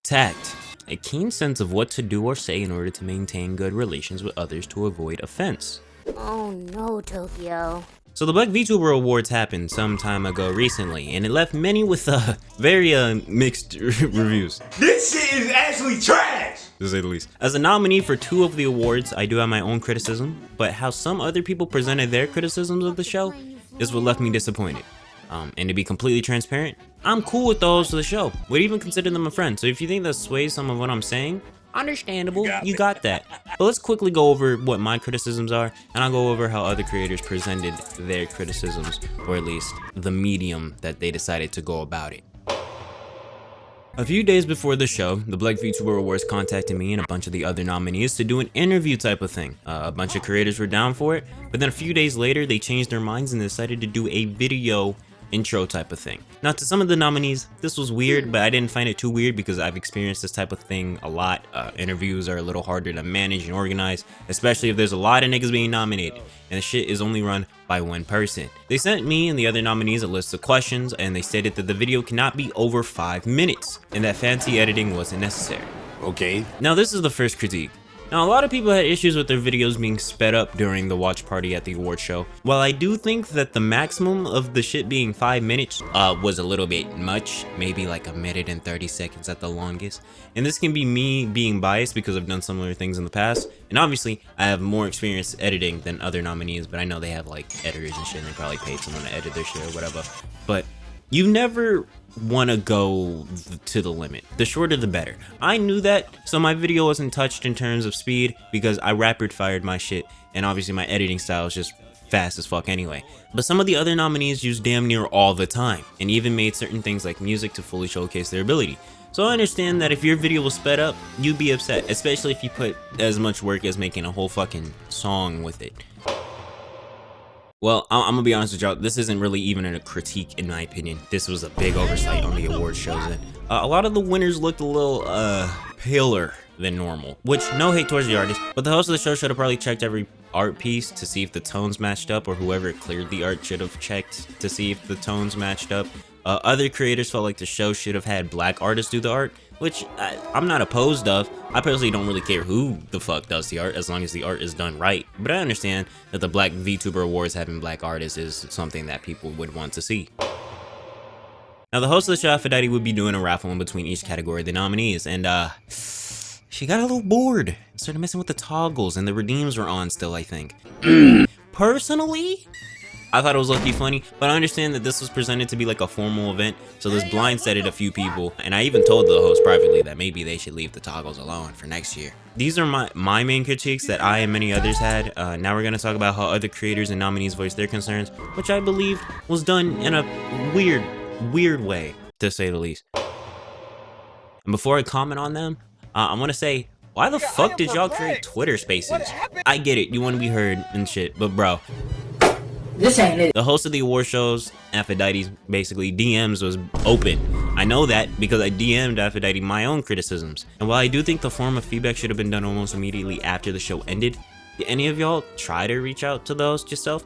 Tact. A keen sense of what to do or say in order to maintain good relations with others to avoid offense. Oh no, Tokyo. So the Black VTuber Awards happened some time ago recently, and it left many with very mixed reviews. This shit is actually trash! To say the least. As a nominee for 2 of the awards, I do have my own criticism, but how some other people presented their criticisms of the show is what left me disappointed. And to be completely transparent, I'm cool with the host of the show. Would even consider them a friend. So if you think that sways some of what I'm saying, understandable, you got that. But let's quickly go over what my criticisms are, and I'll go over how other creators presented their criticisms, or at least the medium that they decided to go about it. A few days before the show, the Black VTuber Awards contacted me and a bunch of the other nominees to do an interview type of thing. A bunch of creators were down for it, but then a few days later they changed their minds and decided to do a video intro type of thing. Now, to some of the nominees, this was weird, but I didn't find it too weird because I've experienced this type of thing a lot. Interviews are a little harder to manage and organize, especially if there's a lot of niggas being nominated and the shit is only run by one person. They sent me and the other nominees a list of questions, and they stated that the video cannot be over 5 minutes and that fancy editing wasn't necessary. Okay. Now, this is the first critique. Now, a lot of people had issues with their videos being sped up during the watch party at the award show. While I do think that the maximum of the shit being 5 minutes was a little bit much, maybe like 1 minute and 30 seconds at the longest. And this can be me being biased because I've done similar things in the past. And obviously, I have more experience editing than other nominees, but I know they have like editors and shit, and they probably paid someone to edit their shit or whatever. But you never want to go to the limit. The shorter the better. I knew that, so my video wasn't touched in terms of speed because I rapid fired my shit, and obviously my editing style is just fast as fuck anyway. But some of the other nominees used damn near all the time, and even made certain things like music to fully showcase their ability. So I understand that if your video was sped up, you'd be upset, especially if you put as much work as making a whole fucking song with it. Well, I'm gonna be honest with y'all, this isn't really even a critique in my opinion. This was a big oversight on the award shows, and a lot of the winners looked a little paler than normal, which no hate towards the artist, but the host of the show should have probably checked every art piece to see if the tones matched up, or whoever cleared the art should have checked to see if the tones matched up. Other creators felt like the show should have had black artists do the art, which I'm not opposed of. I personally don't really care who the fuck does the art as long as the art is done right. But I understand that the Black VTuber Awards having black artists is something that people would want to see. Now, the host of the show, Aphrodite, would be doing a raffle in between each category of the nominees, and she got a little bored and started messing with the toggles, and the redeems were on still, I think. Personally, I thought it was low-key funny, but I understand that this was presented to be like a formal event, so this blindsided a few people, and I even told the host privately that maybe they should leave the toggles alone for next year. These are my main critiques that I and many others had. Now we're going to talk about how other creators and nominees voiced their concerns, which I believe was done in a weird way, to say the least. And before I comment on them, I want to say, why the fuck did y'all create Twitter Spaces? I get it, you want to be heard and shit, but bro, this ain't it. The host of the award shows, Aphrodite's basically DMs was open. I know that because I DM'd Aphrodite my own criticisms. And while I do think the form of feedback should have been done almost immediately after the show ended, did any of y'all try to reach out to the host yourself?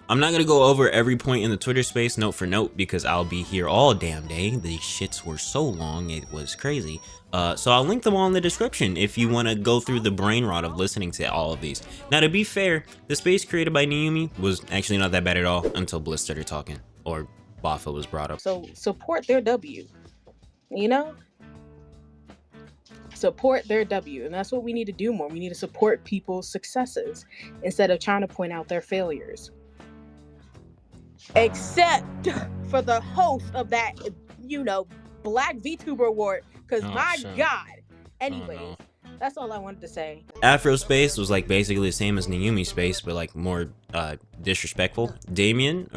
I'm not gonna go over every point in the Twitter space note for note because I'll be here all damn day. These shits were so long, it was crazy. So I'll link them all in the description if you want to go through the brain rot of listening to all of these. Now, to be fair, the space created by Naomi was actually not that bad at all until Bliss started talking, or Bafa was brought up. So support their W, you know? Support their W, and that's what we need to do more. We need to support people's successes instead of trying to point out their failures. Except for the host of that, you know, Black VTuber Award, because my God. Anyways, that's all I wanted to say. Afro Space was like basically the same as Naomi Space, but like more disrespectful. Damon,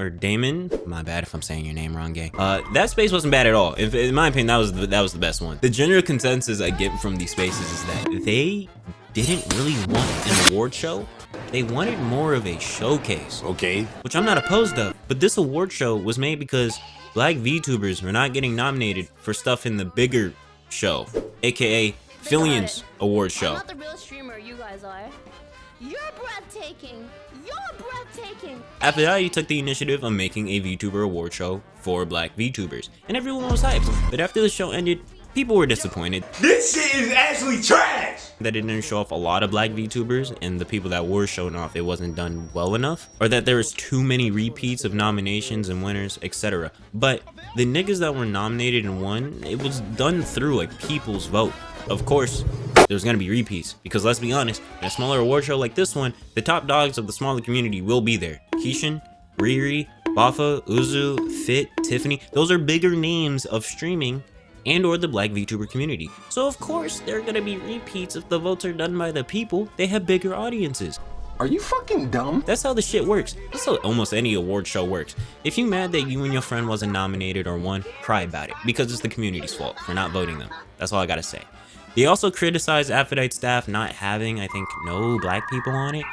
my bad if I'm saying your name wrong, gay. That space wasn't bad at all. In my opinion, that was the best one. The general consensus I get from these spaces is that they didn't really want an award show. They wanted more of a showcase. Okay. Which I'm not opposed of, but this award show was made because Black VTubers were not getting nominated for stuff in the bigger show, aka Fillions Award Show. I'm not the real streamer, you guys are. You're breathtaking. You're breathtaking. After that, he took the initiative of making a VTuber award show for Black VTubers, and everyone was hyped. But after the show ended, People were disappointed This shit is actually trash. that it didn't show off a lot of black VTubers, and the people that were shown off, it wasn't done well enough, or that there was too many repeats of nominations and winners, etc. But the niggas that were nominated and won, it was done through a people's vote. Of course, there's gonna be repeats, because let's be honest, in a smaller award show like this one, the top dogs of the smaller community will be there. Keishan, Riri, Bafa, Uzu, Fit, Tiffany, those are bigger names of streaming and or the black VTuber community. So of course, there are gonna be repeats if the votes are done by the people. They have bigger audiences. Are you fucking dumb? That's how the shit works. That's how almost any award show works. If you mad that you and your friend wasn't nominated or won, cry about it, because it's the community's fault for not voting them. That's all I gotta say. They also criticized Aphrodite staff not having, I think, no black people on it,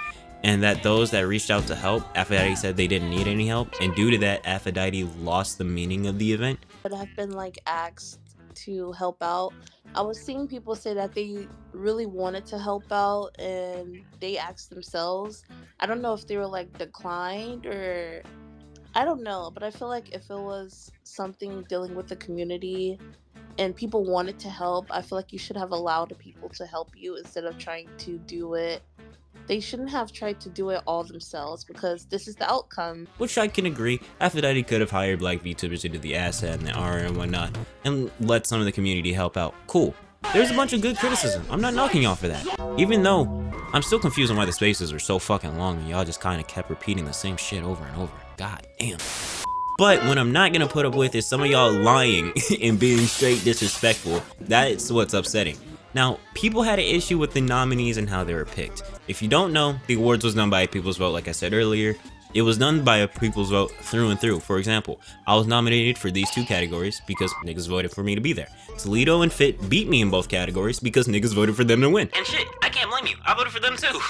and that those that reached out to help, Aphrodite said they didn't need any help, and due to that, Aphrodite lost the meaning of the event. But I've been like asked to help out. I was seeing people say that they really wanted to help out and they asked themselves. I don't know if they were like declined or I don't know, but I feel like if it was something dealing with the community and people wanted to help, I feel like you should have allowed people to help you instead of trying to do it. They shouldn't have tried to do it all themselves because this is the outcome. Which I can agree. Aphrodite could have hired black VTubers to do the asset and the R and whatnot, and let some of the community help out. Cool. There's a bunch of good criticism. I'm not knocking y'all for that. Even though I'm still confused on why the spaces are so fucking long and y'all just kind of kept repeating the same shit over and over. God damn. But what I'm not gonna put up with is some of y'all lying and being straight disrespectful. That's what's upsetting. Now, people had an issue with the nominees and how they were picked. If you don't know, the awards was done by a people's vote, like I said earlier. It was done by a people's vote through and through. For example, I was nominated for these two categories because niggas voted for me to be there. Toledo and Fit beat me in both categories because niggas voted for them to win. And shit, I can't blame you. I voted for them too.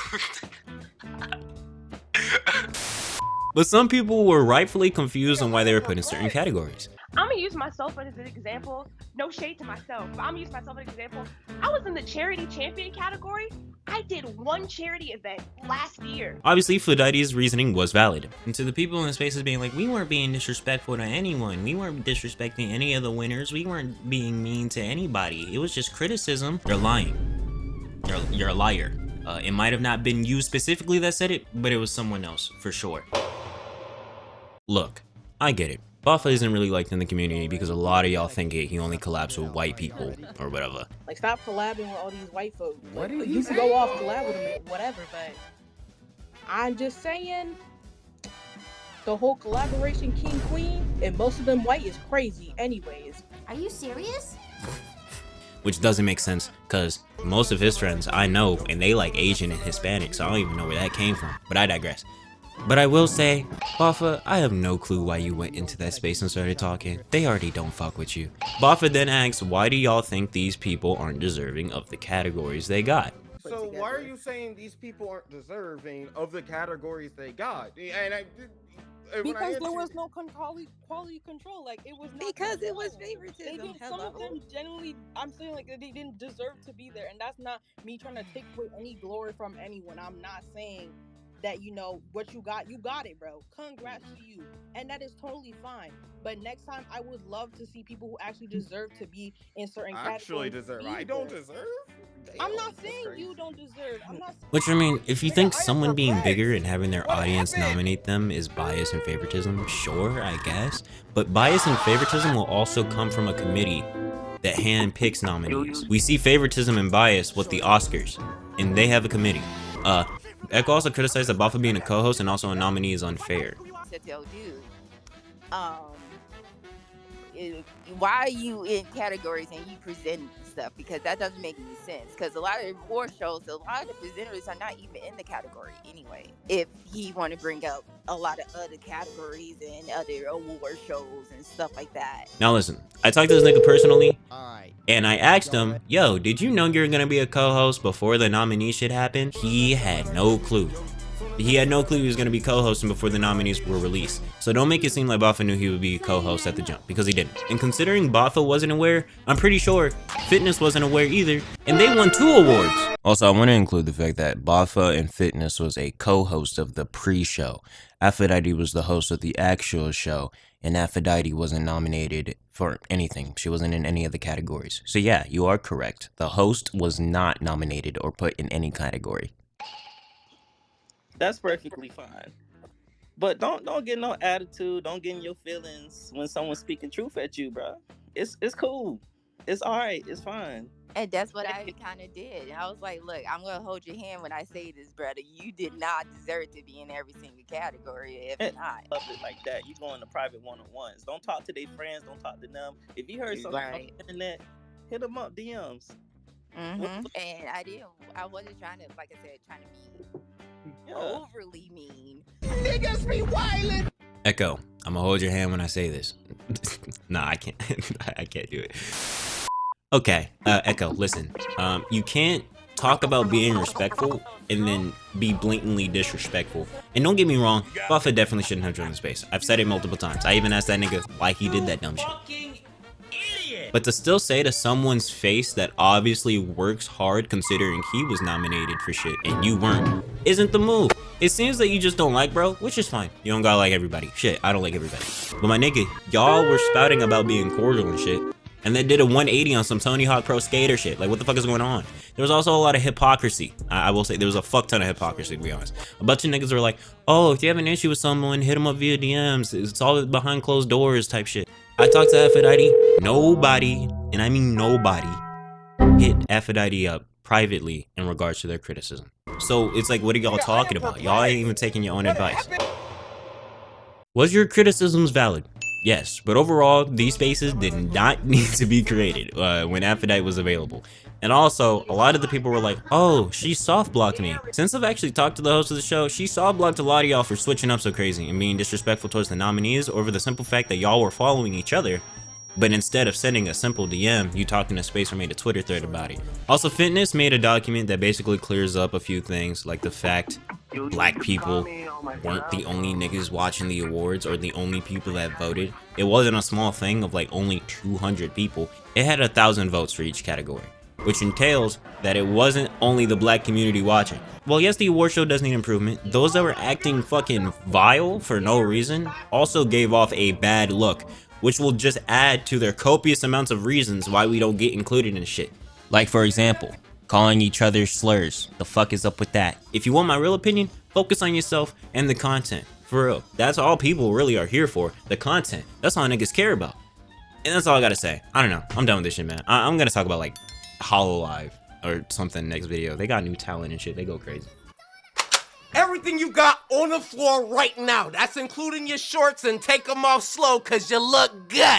But some people were rightfully confused on why they were put in certain categories. I'm gonna use myself as an example. No shade to myself, but I'm gonna use myself as an example. I was in the charity champion category. I did one charity event last year. Obviously, Aphrodite's reasoning was valid. And to the people in the spaces being like, we weren't being disrespectful to anyone. We weren't disrespecting any of the winners. We weren't being mean to anybody. It was just criticism. You're lying. You're a liar. It might have not been you specifically that said it, but it was someone else, for sure. Look, I get it. Bafa isn't really liked in the community because a lot of y'all think he only collabs with white people or whatever. Like, stop collabing with all these white folks. What Like, did you he can go off collab with them and whatever, but I'm just saying the whole collaboration king queen and most of them white is crazy anyways. Are you serious? Which doesn't make sense because most of his friends I know and they like Asian and Hispanic, so I don't even know where that came from, but I digress. But I will say, Bafa, I have no clue why you went into that space and started talking. They already don't fuck with you. Bafa then asks, why do y'all think these people aren't deserving of the categories they got? So why are you saying these people aren't deserving of the categories they got? And because there was no quality control. Like, it was not because it was They favoritism. didn't, some of them genuinely, I'm saying, like, they didn't deserve to be there, and that's not me trying to take away any glory from anyone. I'm not saying that, you know, what you got it, bro. Congrats to you. And that is totally fine. But next time, I would love to see people who actually deserve to be in certain categories. Actually deserve. I don't deserve? Damn, I'm not saying you don't deserve. I'm not. Which, I mean, if you think someone being bigger and having their audience nominate them is bias and favoritism, sure, I guess. But bias and favoritism will also come from a committee that handpicks nominees. We see favoritism and bias with the Oscars, and they have a committee. Echo also criticized that Bafa being a co-host and also a nominee is unfair. Why are you in categories and you present stuff? Because that doesn't make any sense. Because a lot of award shows, a lot of the presenters are not even in the category anyway. If he want to bring up a lot of other categories and other award shows and stuff like that. Now listen, I talked to this nigga personally, and I asked him, yo, did you know you were gonna be a co-host before the nominee shit happened? He had no clue. He had no clue he was going to be co-hosting before the nominees were released. So don't make it seem like Bafa knew he would be a co-host at the jump, because he didn't. And considering Bafa wasn't aware, I'm pretty sure Fitness wasn't aware either, and they won 2 awards. Also, I want to include the fact that Bafa and Fitness was a co-host of the pre-show. Aphrodite was the host of the actual show, and Aphrodite wasn't nominated for anything. She wasn't in any of the categories. So yeah, you are correct. The host was not nominated or put in any category. That's perfectly fine. But don't get no attitude. Don't get in your feelings when someone's speaking truth at you, bro. It's cool. It's all right. It's fine. And that's what I kind of did. And I was like, look, I'm going to hold your hand when I say this, brother. You did not deserve to be in every single category, if not. Public like that. You go into private one-on-ones. Don't talk to their friends. Don't talk to them. If you heard something on the internet, hit them up, DMs. And I wasn't trying to, like I said, trying to be overly mean. Niggas be wildin'. Echo, I'm gonna hold your hand when I say this. Nah, I can't. I can't do it. Okay, Echo, listen. You can't talk about being respectful and then be blatantly disrespectful. And don't get me wrong, Buffett definitely shouldn't have joined the space. I've said it multiple times. I even asked that nigga why he did that dumb shit. But to still say to someone's face that obviously works hard considering he was nominated for shit and you weren't, isn't the move. It seems that you just don't like bro, which is fine. You don't gotta like everybody. Shit, I don't like everybody. But my nigga, y'all were spouting about being cordial and shit, and then did a 180 on some Tony Hawk Pro Skater shit. Like, what the fuck is going on? There was also a lot of hypocrisy. I will say there was a fuck ton of hypocrisy, to be honest. A bunch of niggas were like, oh, if you have an issue with someone, hit them up via DMs. It's all behind closed doors type shit. I talked to Aphrodite. Nobody, and I mean nobody, hit Aphrodite up privately in regards to their criticism. So it's like, what are y'all talking about? Y'all ain't even taking your own advice. Was your criticisms valid? Yes, but overall, these spaces did not need to be created when Aphrodite was available. And also, a lot of the people were like, oh, she soft blocked me. Since I've actually talked to the host of the show, she soft blocked a lot of y'all for switching up so crazy and being disrespectful towards the nominees over the simple fact that y'all were following each other. But instead of sending a simple DM, you talked in a space or made a Twitter thread about it. Also, Fitness made a document that basically clears up a few things, like the fact black people weren't the only niggas watching the awards or the only people that voted. It wasn't a small thing of like only 200 people. It had 1,000 votes for each category, which entails that it wasn't only the black community watching. Well, yes, the award show does need improvement. Those that were acting fucking vile for no reason also gave off a bad look, which will just add to their copious amounts of reasons why we don't get included in shit. Like, for example, calling each other slurs. The fuck is up with that? If you want my real opinion, focus on yourself and the content. For real. That's all people really are here for. The content. That's all niggas care about. And that's all I gotta say. I don't know. I'm done with this shit, man. I'm gonna talk about like HoloLive or something next video. They got new talent and shit. They go crazy. Everything you got on the floor right now. That's including your shorts, and take them off slow, cause you look good.